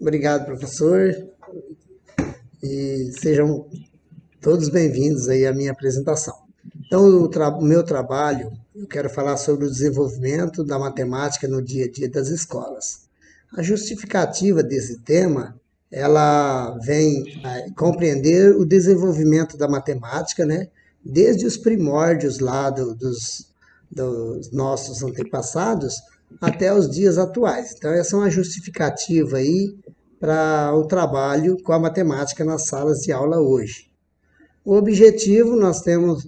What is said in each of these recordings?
Obrigado, professor, e sejam todos bem-vindos aí à minha apresentação. Então, o meu trabalho, eu quero falar sobre o desenvolvimento da matemática no dia a dia das escolas. A justificativa desse tema, ela vem a compreender o desenvolvimento da matemática, né, desde os primórdios lá dos nossos antepassados até os dias atuais. Então, essa é uma justificativa aí para o trabalho com a matemática nas salas de aula hoje. O objetivo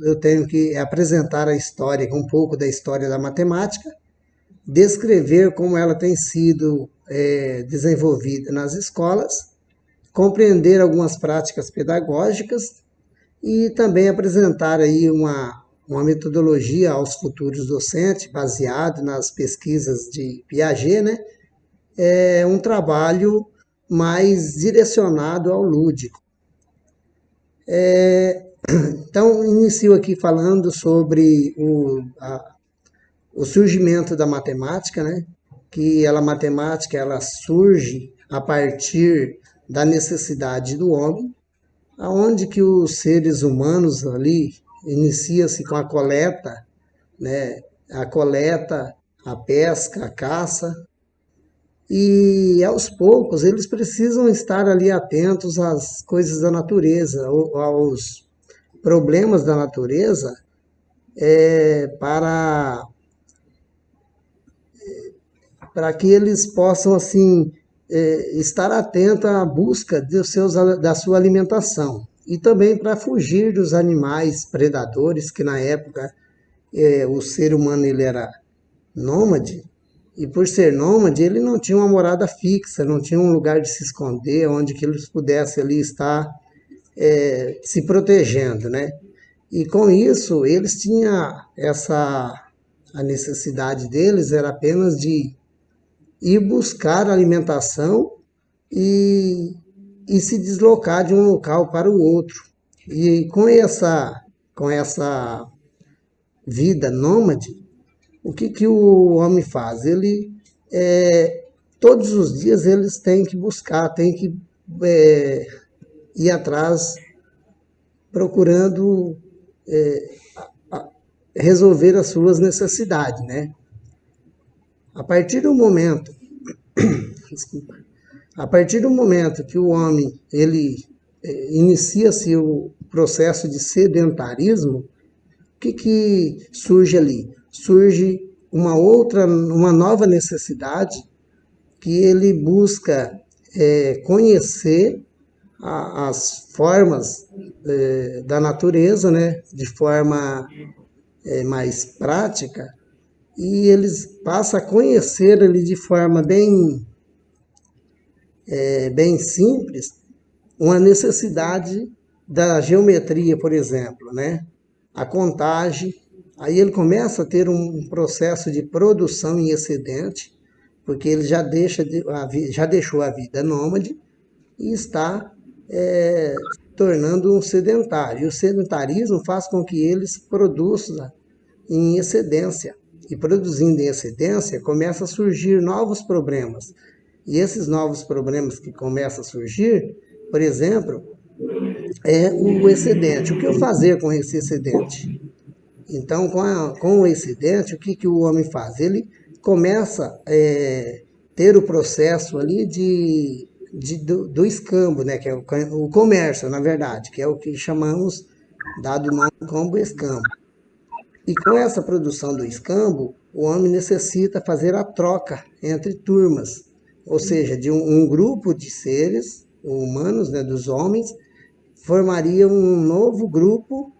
eu tenho que apresentar a história, um pouco da história da matemática, descrever como ela tem sido desenvolvida nas escolas, compreender algumas práticas pedagógicas e também apresentar aí uma metodologia aos futuros docentes, baseado nas pesquisas de Piaget, né? É um trabalho mais direcionado ao lúdico. Então, inicio aqui falando sobre o surgimento da matemática, né? Que a matemática ela surge a partir da necessidade do homem, aonde que os seres humanos ali inicia-se com a coleta, né? A coleta, a pesca, a caça, e aos poucos eles precisam estar ali atentos às coisas da natureza, aos problemas da natureza, para que eles possam assim estar atentos à busca da sua alimentação e também para fugir dos animais predadores, que na época o ser humano ele era nômade, e por ser nômade ele não tinha uma morada fixa, não tinha um lugar de se esconder onde que eles pudessem ali estar se protegendo, né? E com isso eles tinham a necessidade deles era apenas de ir buscar alimentação e, e se deslocar de um local para o outro. E com essa vida nômade, o que o homem faz? Todos os dias eles têm que buscar, têm que ir atrás, procurando resolver as suas necessidades, né? A partir do momento, desculpa, a partir do momento que o homem ele inicia-se o processo de sedentarismo, o que surge ali? Surge uma nova necessidade que ele busca conhecer as formas da natureza, né, de forma mais prática, e eles passam a conhecer ele de forma bem simples, uma necessidade da geometria, por exemplo, né? A contagem, aí ele começa a ter um processo de produção em excedente, porque ele já deixou a vida nômade e está tornando um sedentário. E o sedentarismo faz com que eles produzam em excedência. E produzindo em excedência, começa a surgir novos problemas. E esses novos problemas que começam a surgir, por exemplo, é o excedente. O que eu fazer com esse excedente? Então, com o excedente, o que o homem faz? Ele começa a ter o processo ali do escambo, né? Que é o comércio, na verdade, que é o que chamamos, dado o nome como escambo. E com essa produção do escambo, o homem necessita fazer a troca entre turmas, ou seja, de um grupo de seres humanos, né, dos homens, formaria um novo grupo,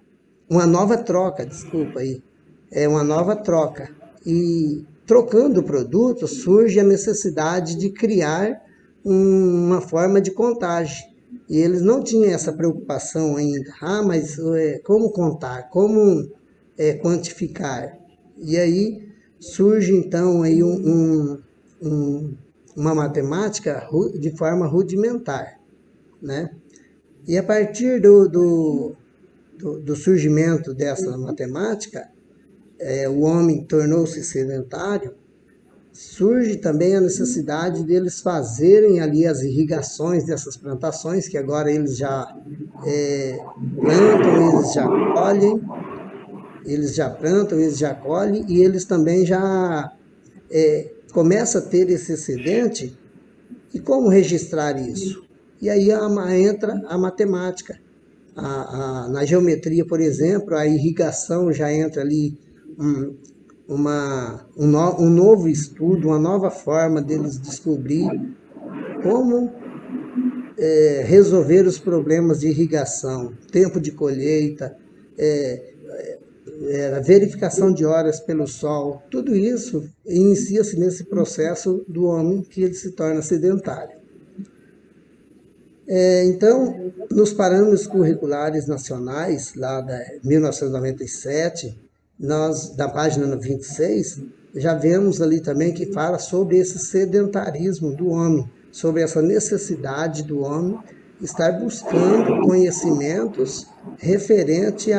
uma nova troca, desculpa aí, uma nova troca. E trocando o produto, surge a necessidade de criar uma forma de contagem. E eles não tinham essa preocupação ainda. Mas como contar? Como quantificar? E aí surge então aí uma matemática de forma rudimentar, né? E a partir do surgimento dessa matemática, o homem tornou-se sedentário, surge também a necessidade deles fazerem ali as irrigações dessas plantações, que agora eles já plantam, eles já plantam, eles já colhem, e eles também já começam a ter esse excedente. E como registrar isso? E aí entra a matemática. Na geometria, por exemplo, a irrigação já entra ali um novo estudo, uma nova forma deles descobrir como resolver os problemas de irrigação, tempo de colheita, a verificação de horas pelo sol, tudo isso inicia-se nesse processo do homem que ele se torna sedentário. Então, nos parâmetros curriculares nacionais, lá de 1997, nós, da página 26, já vemos ali também que fala sobre esse sedentarismo do homem, sobre essa necessidade do homem estar buscando conhecimentos referente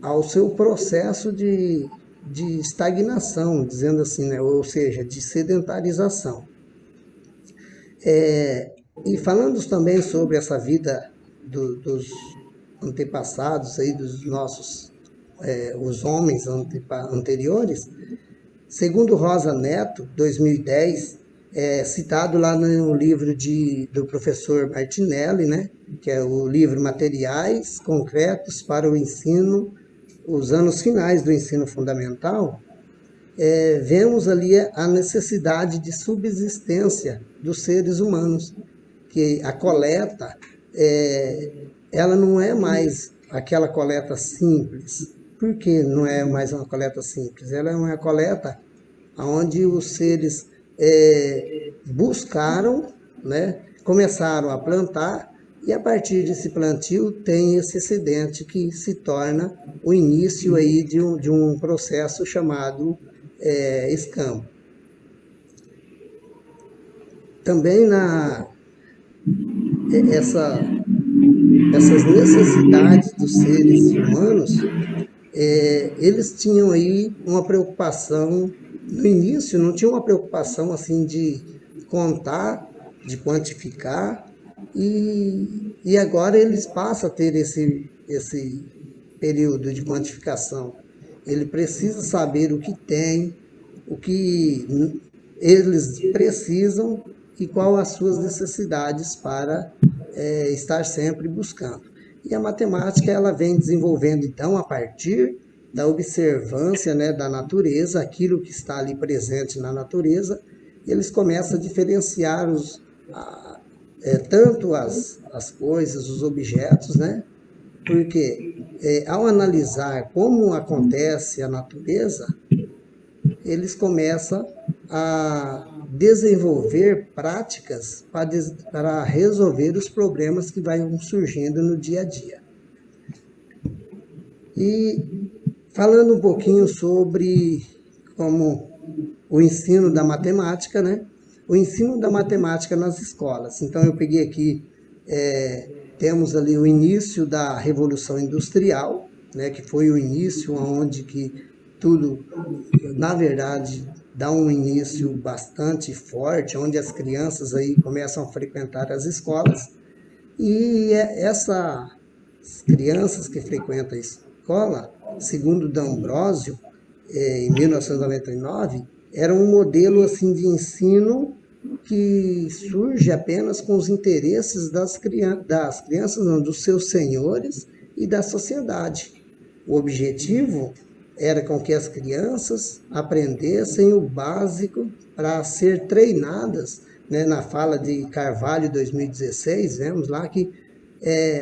ao seu processo de estagnação, dizendo assim, né? Ou seja, de sedentarização. E falando também sobre essa vida dos antepassados, aí, dos nossos, os homens anteriores, segundo Rosa Neto, 2010, citado lá no livro do professor Martinelli, né, que é o livro Materiais Concretos para o Ensino, os anos finais do ensino fundamental, vemos ali a necessidade de subsistência dos seres humanos, que a coleta, ela não é mais aquela coleta simples. Por que não é mais uma coleta simples? Ela é uma coleta onde os seres buscaram, né, começaram a plantar, e a partir desse plantio tem esse excedente que se torna o início aí de um processo chamado escambo. Também essas necessidades dos seres humanos, eles tinham aí uma preocupação, no início não tinha uma preocupação assim de contar, de quantificar, e agora eles passam a ter esse período de quantificação. Ele precisa saber o que tem, o que eles precisam e qual as suas necessidades para estar sempre buscando. E a matemática ela vem desenvolvendo então a partir da observância, né, da natureza, aquilo que está ali presente na natureza, eles começam a diferenciar tanto as coisas, os objetos, né? Porque ao analisar como acontece a natureza, eles começam a desenvolver práticas para resolver os problemas que vão surgindo no dia a dia. E falando um pouquinho sobre como o ensino da matemática, né? O ensino da matemática nas escolas. Então eu peguei aqui, temos ali o início da Revolução Industrial, né? Que foi o início onde que tudo, na verdade, dá um início bastante forte, onde as crianças aí começam a frequentar as escolas, e essas crianças que frequentam a escola, segundo D'Ambrosio, em 1999, era um modelo assim de ensino que surge apenas com os interesses das crianças, não, dos seus senhores e da sociedade. O objetivo era com que as crianças aprendessem o básico para ser treinadas, né? Na fala de Carvalho, 2016, vemos lá que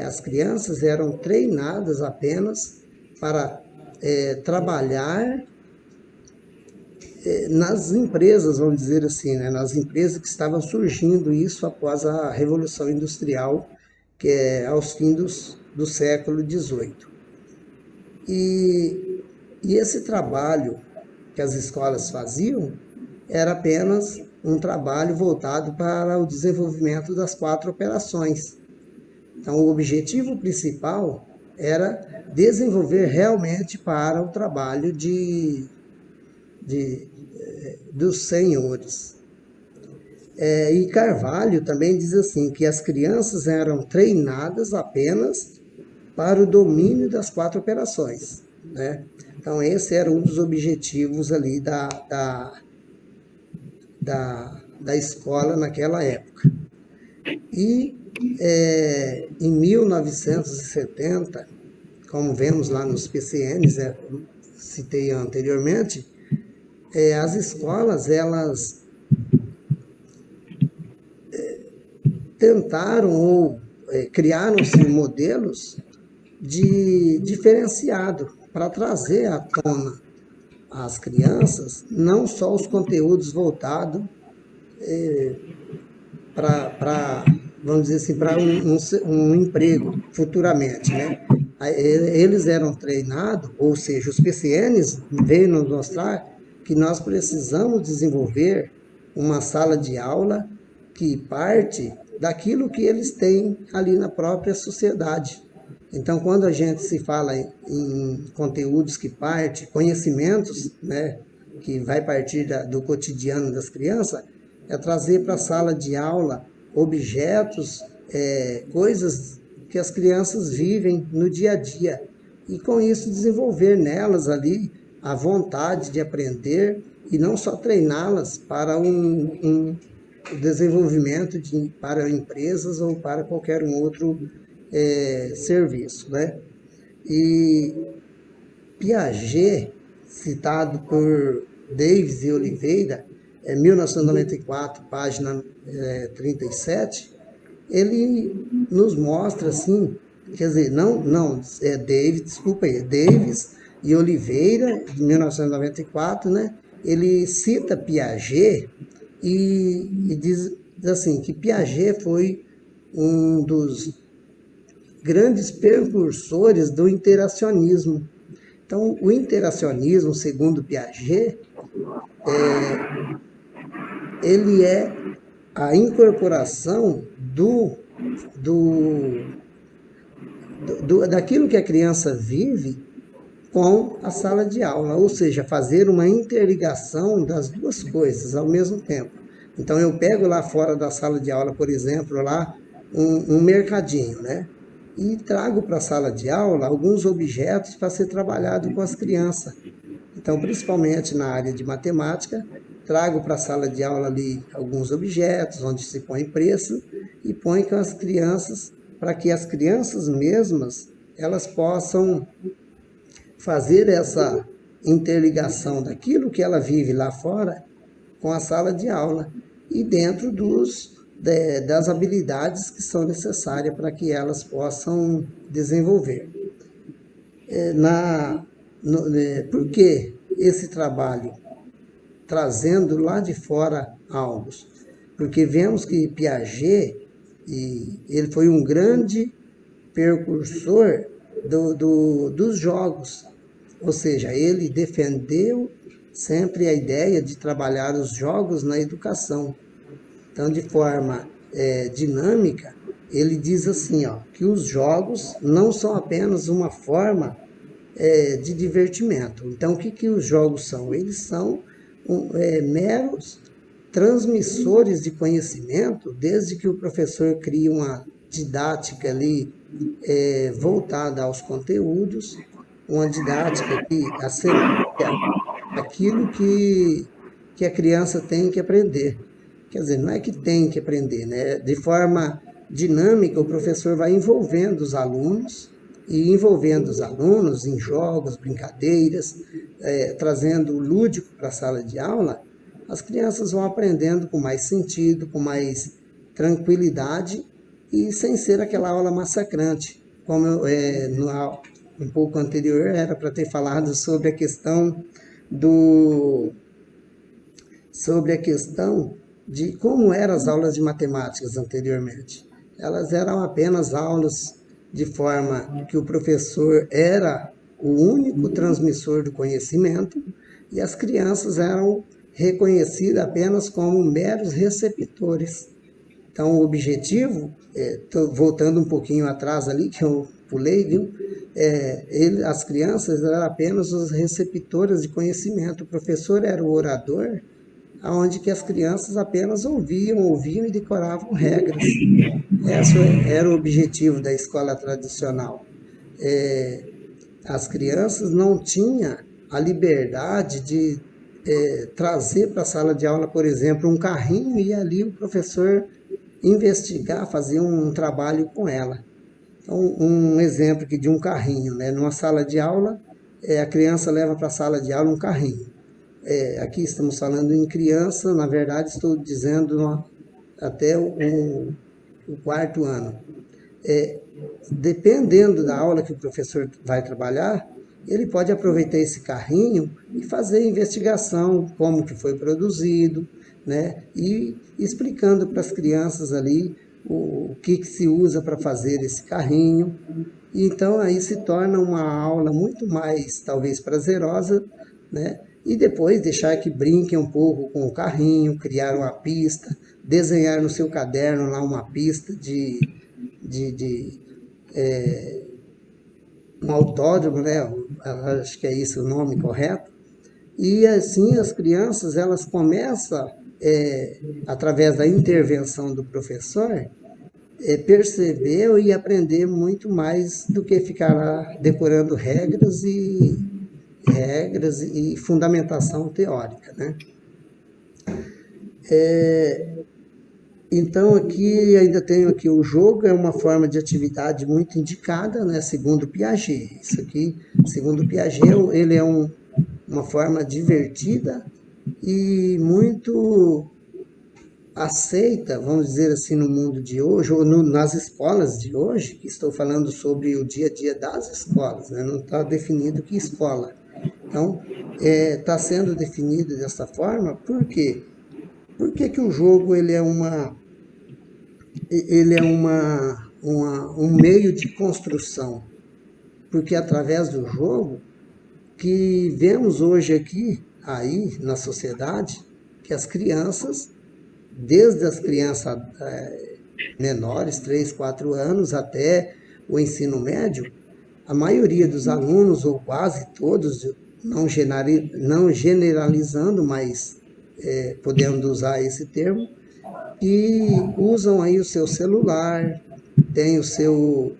as crianças eram treinadas apenas para trabalhar nas empresas, vamos dizer assim, né? Nas empresas que estavam surgindo, isso após a Revolução Industrial, que é aos fins do século XVIII. E esse trabalho que as escolas faziam era apenas um trabalho voltado para o desenvolvimento das 4 operações. Então, o objetivo principal era desenvolver realmente para o trabalho de dos senhores. E Carvalho também diz assim, que as crianças eram treinadas apenas para o domínio das 4 operações, né? Então esse era um dos objetivos ali da escola naquela época. E em 1970, como vemos lá nos PCNs, citei anteriormente, as escolas, elas tentaram ou criaram-se modelos de diferenciado para trazer à tona às crianças não só os conteúdos voltados para, vamos dizer assim, para um emprego futuramente, né? Eles eram treinados, ou seja, os PCNs veio nos mostrar que nós precisamos desenvolver uma sala de aula que parte daquilo que eles têm ali na própria sociedade. Então, quando a gente se fala em conteúdos que partem, conhecimentos, né, que vai partir do cotidiano das crianças, é trazer para a sala de aula objetos, coisas que as crianças vivem no dia a dia. E com isso desenvolver nelas ali a vontade de aprender e não só treiná-las para um desenvolvimento para empresas ou para qualquer um outro serviço, né? E Piaget, citado por Davis e Oliveira, 1994, página 37, ele nos mostra assim, quer dizer, Davis e Oliveira, de 1994, né? Ele cita Piaget e diz assim, que Piaget foi um dos grandes precursores do interacionismo. Então, o interacionismo, segundo Piaget, ele é a incorporação daquilo que a criança vive com a sala de aula, ou seja, fazer uma interligação das duas coisas ao mesmo tempo. Então, eu pego lá fora da sala de aula, por exemplo, lá um mercadinho, né? E trago para a sala de aula alguns objetos para ser trabalhado com as crianças. Então, principalmente na área de matemática, trago para a sala de aula ali alguns objetos, onde se põe preço, e põe com as crianças, para que as crianças mesmas, elas possam fazer essa interligação daquilo que ela vive lá fora com a sala de aula e dentro das habilidades que são necessárias para que elas possam desenvolver. Por que esse trabalho? Trazendo lá de fora algo. Porque vemos que Piaget, ele foi um grande precursor dos jogos. Ou seja, ele defendeu sempre a ideia de trabalhar os jogos na educação. Então, de forma dinâmica, ele diz assim, que os jogos não são apenas uma forma de divertimento. Então, o que os jogos são? Eles são meros transmissores de conhecimento, desde que o professor cria uma didática ali voltada aos conteúdos, uma didática que assemelha aquilo que a criança tem que aprender. Quer dizer, não é que tem que aprender, né? De forma dinâmica, o professor vai envolvendo os alunos, e envolvendo os alunos em jogos, brincadeiras, trazendo o lúdico para a sala de aula, as crianças vão aprendendo com mais sentido, com mais tranquilidade e sem ser aquela aula massacrante. Como um pouco anterior era para ter falado sobre a questão de como eram as aulas de matemáticas anteriormente. Elas eram apenas aulas de forma que o professor era o único transmissor do conhecimento e as crianças eram reconhecidas apenas como meros receptores. Então, o objetivo, voltando um pouquinho atrás ali, que eu pulei, viu? As crianças eram apenas os receptores de conhecimento. O professor era o orador, onde que as crianças apenas ouviam e decoravam regras. Esse era o objetivo da escola tradicional. As crianças não tinham a liberdade de trazer para a sala de aula, por exemplo, um carrinho e ali o professor investigar, fazer um trabalho com ela. Então, um exemplo aqui de um carrinho, né? Numa sala de aula, a criança leva para a sala de aula um carrinho. Aqui estamos falando em criança, na verdade estou dizendo até o quarto ano. Dependendo da aula que o professor vai trabalhar, ele pode aproveitar esse carrinho e fazer investigação, como que foi produzido, né? E explicando para as crianças ali o que se usa para fazer esse carrinho. Então aí se torna uma aula muito mais, talvez, prazerosa, né? E depois deixar que brinquem um pouco com o carrinho, criar uma pista, desenhar no seu caderno lá uma pista de um autódromo, né? Acho que é isso o nome correto. E assim as crianças, elas começam, através da intervenção do professor, perceber e aprender muito mais do que ficar lá decorando regras e fundamentação teórica, né? Então aqui ainda tenho aqui o jogo é uma forma de atividade muito indicada, né, segundo Piaget. Isso aqui, segundo Piaget, ele é uma forma divertida e muito aceita, vamos dizer assim, no mundo de hoje, ou nas escolas de hoje, que estou falando sobre o dia a dia das escolas, né? Não está definido que escola. Então, está sendo definido dessa forma, por quê? Por que o jogo ele é um meio de construção? Porque através do jogo que vemos hoje aqui, aí na sociedade, que as crianças, desde as crianças menores, 3, 4 anos, até o ensino médio, a maioria dos alunos, ou quase todos, não generalizando, mas podendo usar esse termo, e usam aí o seu celular, tem o seu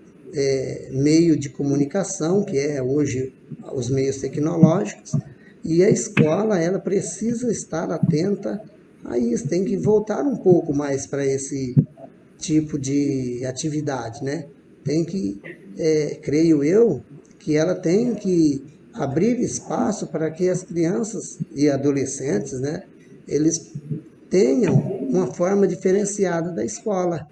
meio de comunicação, que é hoje os meios tecnológicos, e a escola ela precisa estar atenta a isso, tem que voltar um pouco mais para esse tipo de atividade, né? Tem que, creio eu, que ela tem que abrir espaço para que as crianças e adolescentes, né, eles tenham uma forma diferenciada da escola.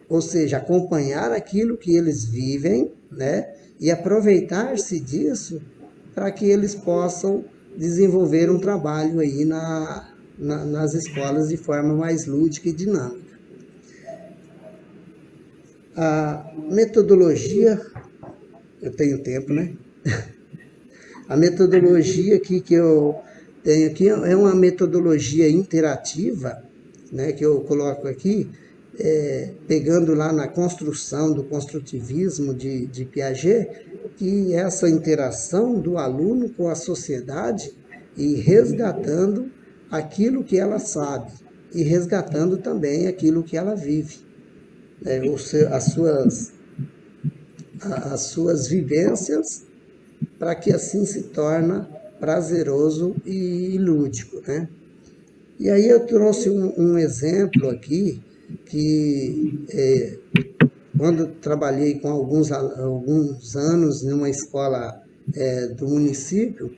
Ou seja, acompanhar aquilo que eles vivem, né, e aproveitar-se disso para que eles possam desenvolver um trabalho aí nas escolas de forma mais lúdica e dinâmica. A metodologia, eu tenho tempo, né? A metodologia aqui que eu tenho aqui é uma metodologia interativa, né, que eu coloco aqui, pegando lá na construção do construtivismo de Piaget, que essa interação do aluno com a sociedade e resgatando aquilo que ela sabe e resgatando também aquilo que ela vive, as suas vivências, para que assim se torne prazeroso e lúdico, né? E aí eu trouxe um exemplo aqui, que quando trabalhei com alguns anos numa escola do município,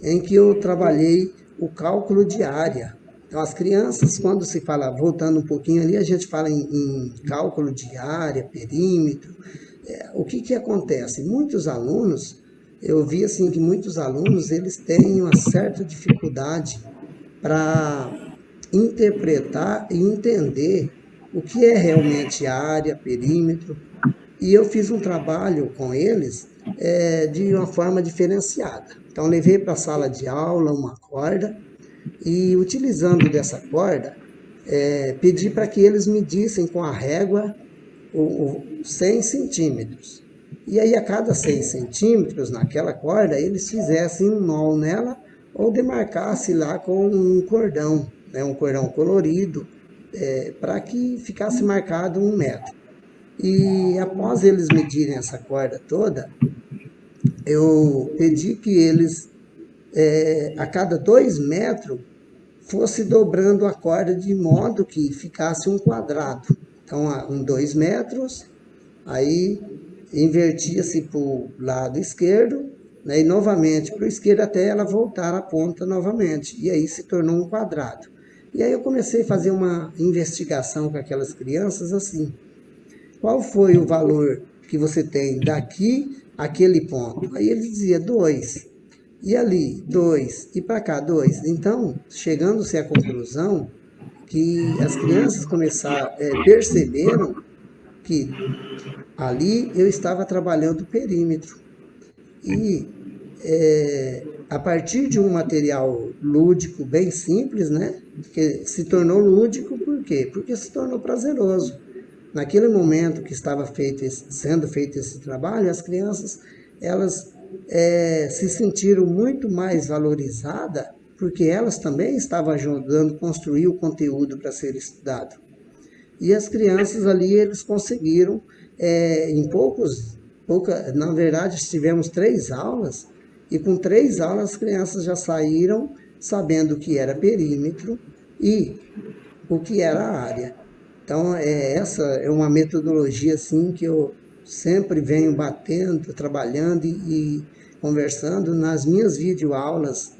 em que eu trabalhei o cálculo de área. Então, as crianças, quando se fala, voltando um pouquinho ali, a gente fala em cálculo de área, perímetro. O que acontece? Muitos alunos, eu vi assim que muitos alunos, eles têm uma certa dificuldade para interpretar e entender o que é realmente área, perímetro. E eu fiz um trabalho com eles de uma forma diferenciada. Então, levei para a sala de aula uma corda e, utilizando dessa corda, pedi para que eles medissem com a régua 100 centímetros. E aí, a cada 6 centímetros naquela corda, eles fizessem um nó nela ou demarcasse lá com um cordão, né, um cordão colorido, para que ficasse marcado 1 metro. E após eles medirem essa corda toda, eu pedi que eles, a cada 2 metros, fosse dobrando a corda de modo que ficasse um quadrado. Então, em 2 metros, aí invertia-se para o lado esquerdo, né, e novamente para o esquerdo até ela voltar à ponta novamente. E aí se tornou um quadrado. E aí eu comecei a fazer uma investigação com aquelas crianças assim. Qual foi o valor que você tem daqui àquele ponto? Aí ele dizia 2. E ali, 2. E para cá, 2. Então, chegando-se à conclusão que as crianças perceberam que ali eu estava trabalhando o perímetro. E a partir de um material lúdico bem simples, né? Que se tornou lúdico por quê? Porque se tornou prazeroso. Naquele momento que estava sendo feito esse trabalho, as crianças elas se sentiram muito mais valorizadas, porque elas também estavam ajudando a construir o conteúdo para ser estudado. E as crianças ali, eles conseguiram, na verdade, tivemos 3 aulas, e com 3 aulas as crianças já saíram sabendo o que era perímetro e o que era a área. Então, essa é uma metodologia assim, que eu sempre venho batendo, trabalhando e conversando nas minhas videoaulas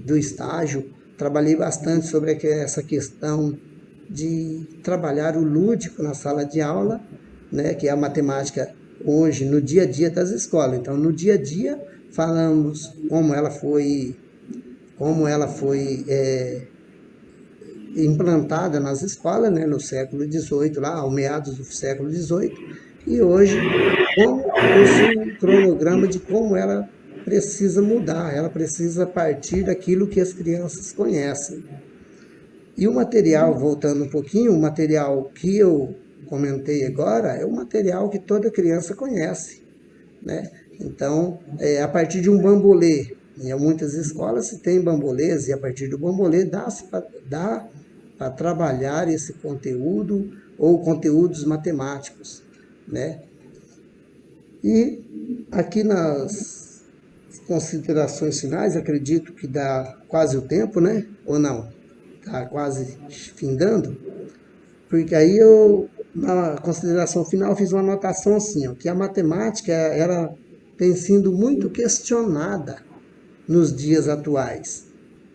do estágio. Trabalhei bastante sobre essa questão de trabalhar o lúdico na sala de aula, né, que é a matemática hoje no dia a dia das escolas. Então, no dia a dia, falamos como ela foi implantada nas escolas, né, no século XVIII, lá ao meados do século XVIII, e hoje como um cronograma de como ela precisa mudar, ela precisa partir daquilo que as crianças conhecem. E o material, voltando um pouquinho, o material que eu comentei agora é o material que toda criança conhece, né? Então, a partir de um bambolê, em muitas escolas se tem bambolês, e a partir do bambolê dá para trabalhar esse conteúdo ou conteúdos matemáticos, né? E aqui nas considerações finais, acredito que dá quase o tempo, né? Ou não? Está quase findando, porque aí eu, na consideração final, fiz uma anotação assim, ó, que a matemática ela tem sido muito questionada nos dias atuais.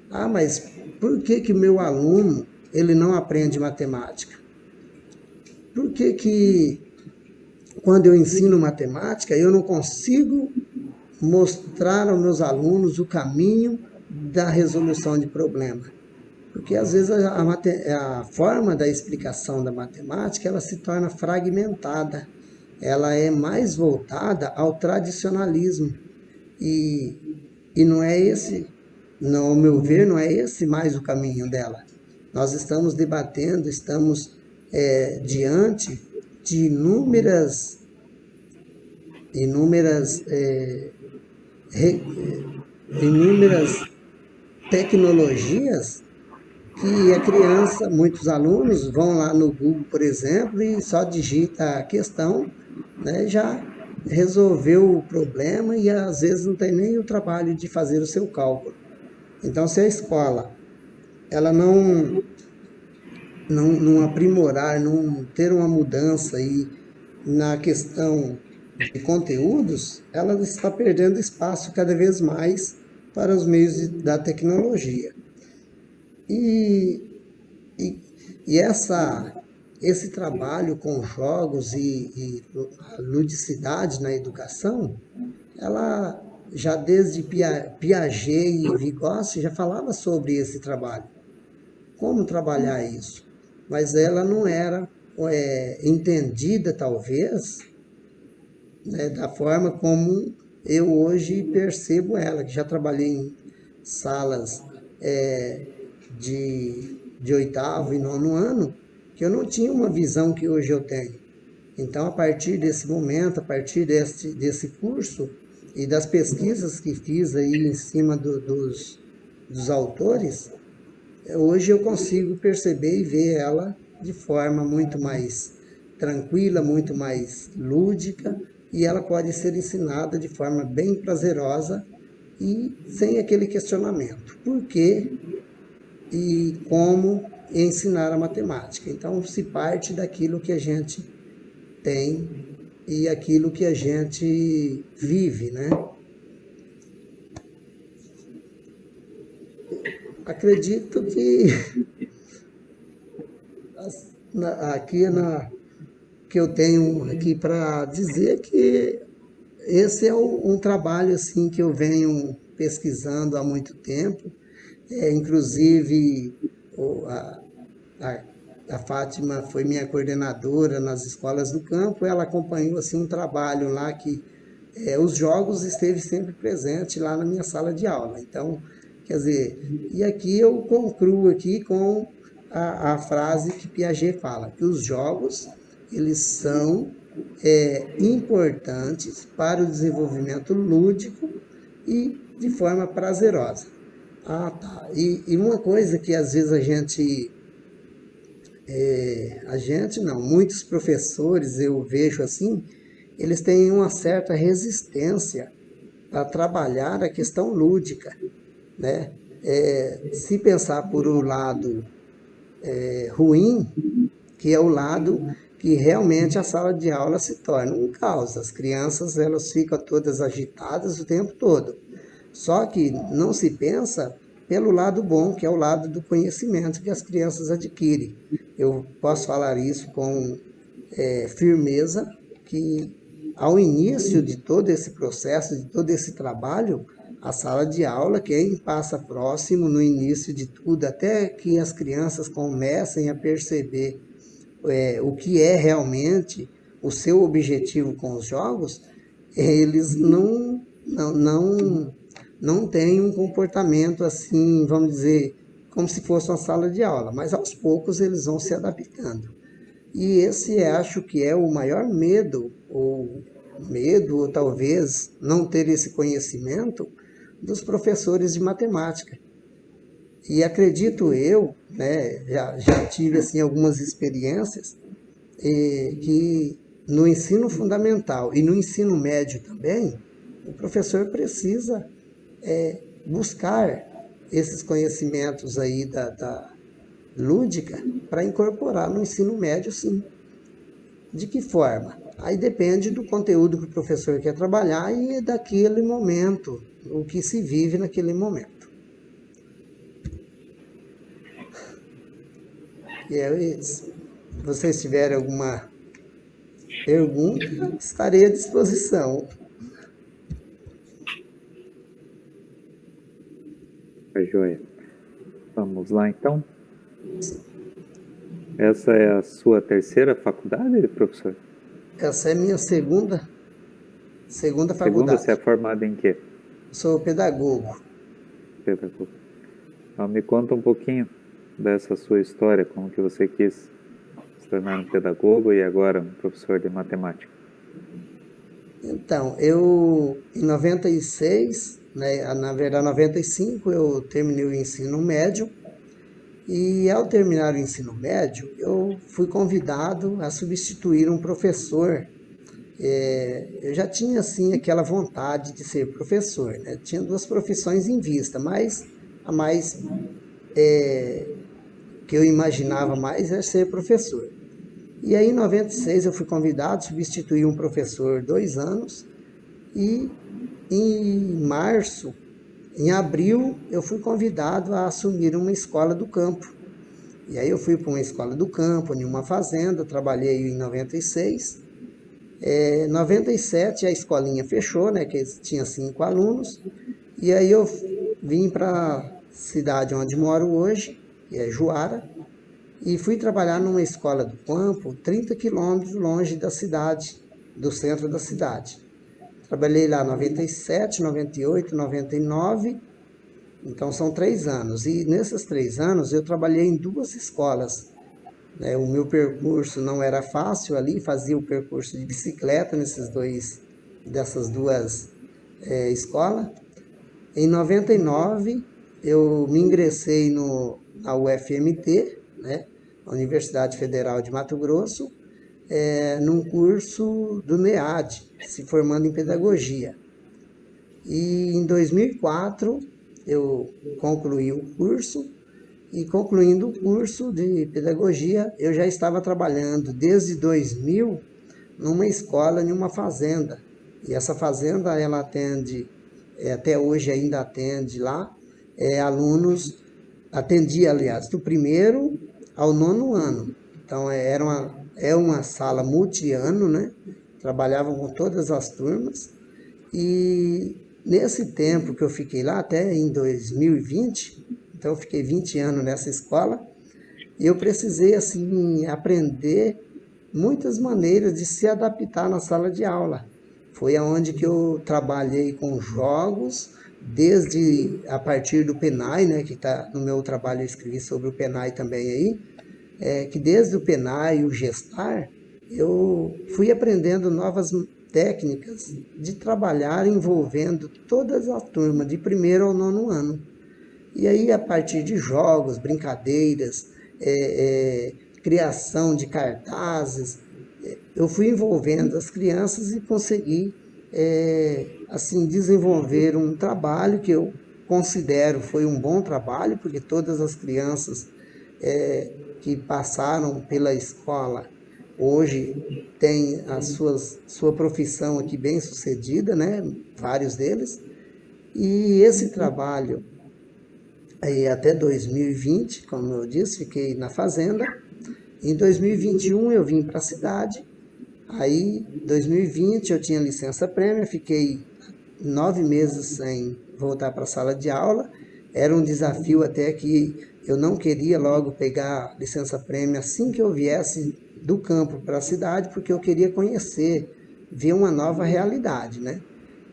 Ah, mas por que meu aluno ele não aprende matemática? Por que quando eu ensino matemática eu não consigo mostrar aos meus alunos o caminho da resolução de problema? Porque às vezes a forma da explicação da matemática ela se torna fragmentada, ela é mais voltada ao tradicionalismo e não é esse, ao meu ver, não é esse mais o caminho dela. Nós estamos debatendo, estamos diante de inúmeras tecnologias que a criança, muitos alunos vão lá no Google, por exemplo, e só digita a questão, né, já resolveu o problema e às vezes não tem nem o trabalho de fazer o seu cálculo. Então, se a escola ela não aprimorar, não ter uma mudança aí na questão de conteúdos, ela está perdendo espaço cada vez mais para os meios da tecnologia. E esse trabalho com jogos e a ludicidade na educação, ela já desde Piaget e Vygotsky já falava sobre esse trabalho. Como trabalhar isso? Mas ela não era entendida, talvez, né, da forma como eu hoje percebo ela, que já trabalhei em salas de 8º e 9º ano, que eu não tinha uma visão que hoje eu tenho. Então, a partir desse momento, a partir desse curso e das pesquisas que fiz aí em cima dos autores, hoje eu consigo perceber e ver ela de forma muito mais tranquila, muito mais lúdica, e ela pode ser ensinada de forma bem prazerosa e sem aquele questionamento. Por quê e como ensinar a matemática? Então, se parte daquilo que a gente tem e aquilo que a gente vive, né? Acredito que aqui que eu tenho aqui para dizer que esse é um trabalho assim que eu venho pesquisando há muito tempo. Inclusive a, a Fátima foi minha coordenadora nas escolas do campo. Ela acompanhou assim um trabalho lá que os jogos esteve sempre presente lá na minha sala de aula. Então, quer dizer, e aqui eu concluo aqui com a frase que Piaget fala, que os jogos, eles são importantes para o desenvolvimento lúdico e de forma prazerosa. Ah, tá. E uma coisa que às vezes a gente não, muitos professores eu vejo assim, eles têm uma certa resistência a trabalhar a questão lúdica, né? Se pensar por um lado ruim, que é o lado que realmente a sala de aula se torna um caos. As crianças elas ficam todas agitadas o tempo todo. Só que não se pensa pelo lado bom, que é o lado do conhecimento que as crianças adquirem. Eu posso falar isso com firmeza, que ao início de todo esse processo, de todo esse trabalho, a sala de aula, quem passa próximo no início de tudo, até que as crianças comecem a perceber o que é realmente o seu objetivo com os jogos, eles não têm um comportamento assim, vamos dizer, como se fosse uma sala de aula, mas aos poucos eles vão se adaptando. E esse acho que é o maior medo, ou talvez não ter esse conhecimento dos professores de matemática. E acredito eu, né, já tive assim, algumas experiências, que no ensino fundamental e no ensino médio também, o professor precisa buscar esses conhecimentos aí da lúdica para incorporar no ensino médio, sim. De que forma? Aí depende do conteúdo que o professor quer trabalhar e daquele momento, o que se vive naquele momento. E aí, se vocês tiverem alguma pergunta, estarei à disposição. Joia. Vamos lá, então. Essa é a sua terceira faculdade, professor? Essa é minha segunda faculdade. Segunda, você é formado em quê? Sou pedagogo. Pedagogo. Então, me conta um pouquinho dessa sua história, como que você quis se tornar um pedagogo e agora um professor de matemática. Então, eu em 96, né, na verdade 95, eu terminei o ensino médio. E ao terminar o ensino médio, eu fui convidado a substituir um professor. Eu já tinha, assim, aquela vontade de ser professor, né? Tinha duas profissões em vista, mas a mais que eu imaginava mais era ser professor. E aí, em 96, eu fui convidado a substituir um professor 2 anos. E em março, em abril, eu fui convidado a assumir uma escola do campo. E aí eu fui para uma escola do campo, em uma fazenda, trabalhei em 96. Em 97 a escolinha fechou, né, que tinha 5 alunos. E aí eu vim para a cidade onde moro hoje, que é Juara, e fui trabalhar numa escola do campo, 30 quilômetros longe da cidade, do centro da cidade. Trabalhei lá 97, 98, 99, então são 3 anos. E nesses 3 anos eu trabalhei em 2 escolas O meu percurso não era fácil ali, fazia o percurso de bicicleta dessas duas escolas. Em 99, eu me ingressei na UFMT, né, Universidade Federal de Mato Grosso, num curso do NEAD, se formando em pedagogia. E em 2004 eu concluí o curso, e concluindo o curso de pedagogia, eu já estava trabalhando desde 2000 numa escola, em uma fazenda. E essa fazenda, ela atende, até hoje ainda atende lá, atendia, aliás, do primeiro ao nono ano. Então, é uma sala multi-ano, né? Trabalhavam com todas as turmas. E nesse tempo que eu fiquei lá, até em 2020, então eu fiquei 20 anos nessa escola, e eu precisei, assim, aprender muitas maneiras de se adaptar na sala de aula. Foi aonde que eu trabalhei com jogos, desde a partir do Penai, né, que está no meu trabalho, eu escrevi sobre o Penai também aí, que desde o Penai e o Gestar, eu fui aprendendo novas técnicas de trabalhar envolvendo todas as turmas, de primeiro ao nono ano. E aí, a partir de jogos, brincadeiras, criação de cartazes, eu fui envolvendo as crianças e consegui, assim, desenvolver um trabalho que eu considero foi um bom trabalho, porque todas as crianças que passaram pela escola hoje têm sua profissão aqui bem sucedida, né? Vários deles. E esse trabalho, aí até 2020, como eu disse, fiquei na fazenda. Em 2021 eu vim para a cidade. Aí, em 2020 eu tinha licença prêmio, fiquei 9 meses sem voltar para a sala de aula. Era um desafio até que eu não queria logo pegar licença prêmio assim que eu viesse do campo para a cidade, porque eu queria conhecer, ver uma nova realidade, né?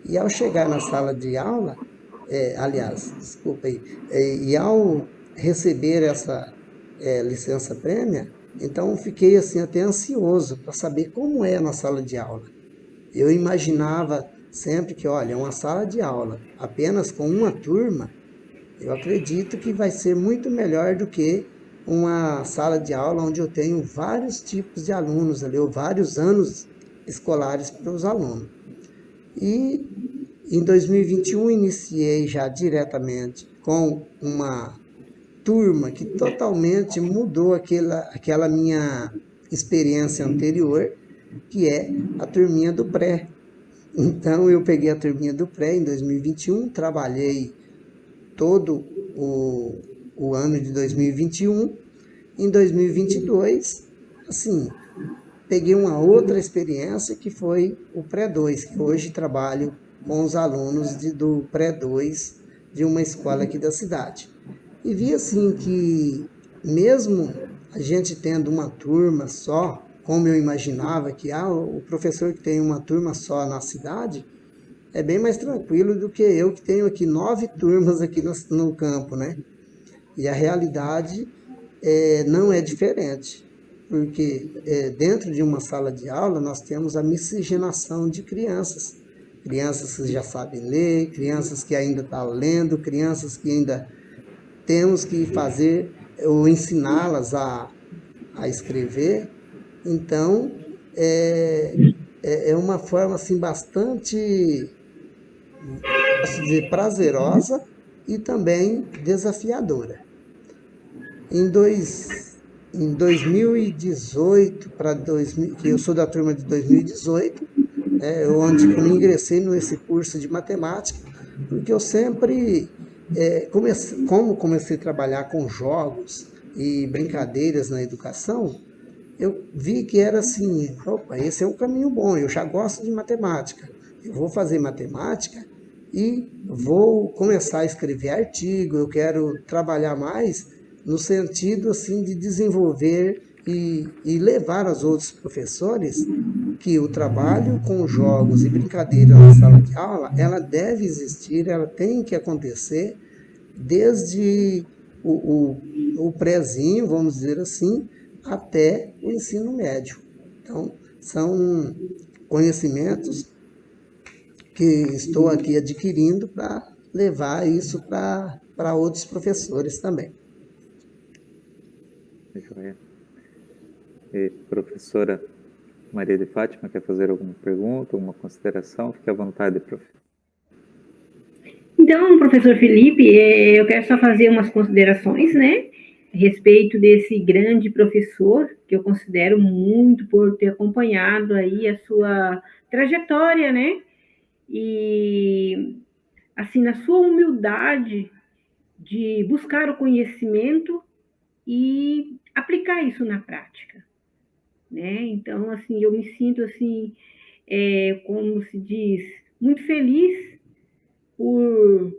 E ao chegar na sala de aula, aliás, desculpa aí, e ao receber essa licença prêmio, então fiquei assim até ansioso para saber como é na sala de aula. Eu imaginava sempre que, olha, uma sala de aula apenas com uma turma, eu acredito que vai ser muito melhor do que uma sala de aula onde eu tenho vários tipos de alunos ali, ou vários anos escolares para os alunos. E em 2021 iniciei já diretamente com uma turma que totalmente mudou aquela minha experiência anterior, que é a turminha do pré. Então eu peguei a turminha do pré em 2021, trabalhei todo o ano de 2021. Em 2022, assim, peguei uma outra experiência que foi o pré-2, que hoje trabalho com os alunos do pré-2 de uma escola aqui da cidade. E vi assim que mesmo a gente tendo uma turma só, como eu imaginava que o professor que tem uma turma só na cidade, é bem mais tranquilo do que eu que tenho aqui 9 turmas aqui no campo, né? E a realidade não é diferente, porque dentro de uma sala de aula nós temos a miscigenação de crianças. Crianças que já sabem ler, crianças que ainda estão lendo, crianças que ainda temos que fazer ou ensiná-las a escrever. Então, é uma forma assim bastante, posso dizer, prazerosa e também desafiadora. Em 2018 para 2000, que eu sou da turma de 2018, onde eu me ingressei nesse curso de matemática, porque eu sempre, comecei a trabalhar com jogos e brincadeiras na educação, eu vi que era assim, opa, esse é um caminho bom, eu já gosto de matemática, eu vou fazer matemática e vou começar a escrever artigo, eu quero trabalhar mais no sentido assim de desenvolver e levar aos outros professores que o trabalho com jogos e brincadeiras na sala de aula, ela deve existir, ela tem que acontecer desde o prézinho, vamos dizer assim, até o ensino médio. Então, são conhecimentos que estou aqui adquirindo para levar isso para outros professores também. Joia. E professora Maria de Fátima, quer fazer alguma pergunta, alguma consideração? Fique à vontade, prof. Então, professor Felipe, eu quero só fazer umas considerações, né, a respeito desse grande professor, que eu considero muito por ter acompanhado aí a sua trajetória, né, e, assim, na sua humildade de buscar o conhecimento e aplicar isso na prática, né, então, assim, eu me sinto, assim, como se diz, muito feliz por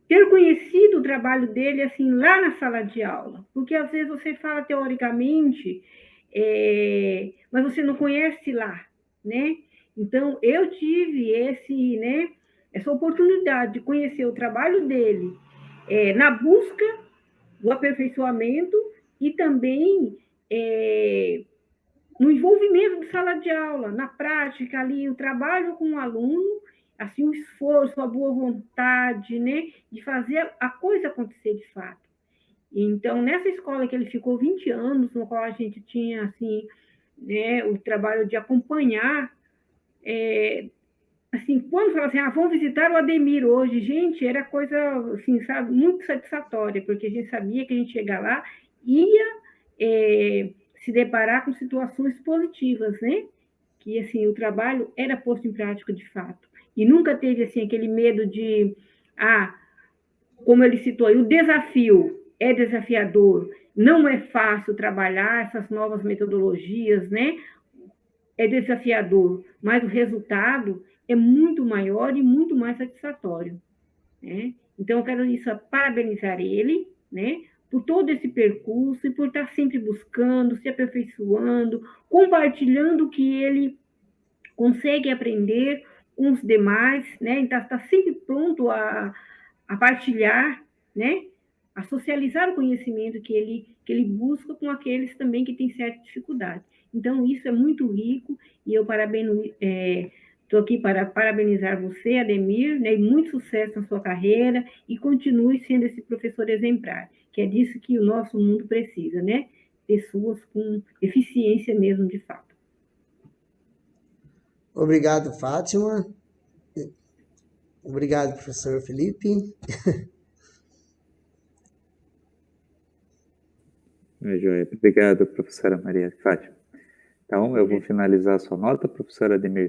ter conhecido o trabalho dele assim lá na sala de aula, porque às vezes você fala teoricamente, mas você não conhece lá, né? Então eu tive essa oportunidade de conhecer o trabalho dele na busca do aperfeiçoamento e também no envolvimento de sala de aula, na prática ali, o trabalho com o aluno, assim, o esforço, a boa vontade, né, de fazer a coisa acontecer de fato. Então, nessa escola que ele ficou 20 anos, no qual a gente tinha, assim, né, o trabalho de acompanhar, assim, quando fala assim, vamos visitar o Ademir hoje, gente, era coisa, assim, sabe, muito satisfatória, porque a gente sabia que a gente chegar lá ia se deparar com situações positivas, né? Que, assim, o trabalho era posto em prática de fato. E nunca teve, assim, aquele medo de, como ele citou aí, o desafio é desafiador, não é fácil trabalhar essas novas metodologias, né? É desafiador, mas o resultado é muito maior e muito mais satisfatório, né? Então, eu quero isso, parabenizar ele, né, por todo esse percurso e por estar sempre buscando, se aperfeiçoando, compartilhando o que ele consegue aprender com os demais, né? Então, está sempre pronto a partilhar, né? A socializar o conhecimento que ele busca com aqueles também que têm certa dificuldade. Então, isso é muito rico e eu estou aqui para parabenizar você, Ademir, né, e muito sucesso na sua carreira e continue sendo esse professor exemplar, que é disso que o nosso mundo precisa, né? Pessoas com eficiência mesmo, de fato. Obrigado, Fátima. Obrigado, professor Felipe. Joia. Obrigado, professora Maria de Fátima. Então, eu vou finalizar a sua nota, professora Ademir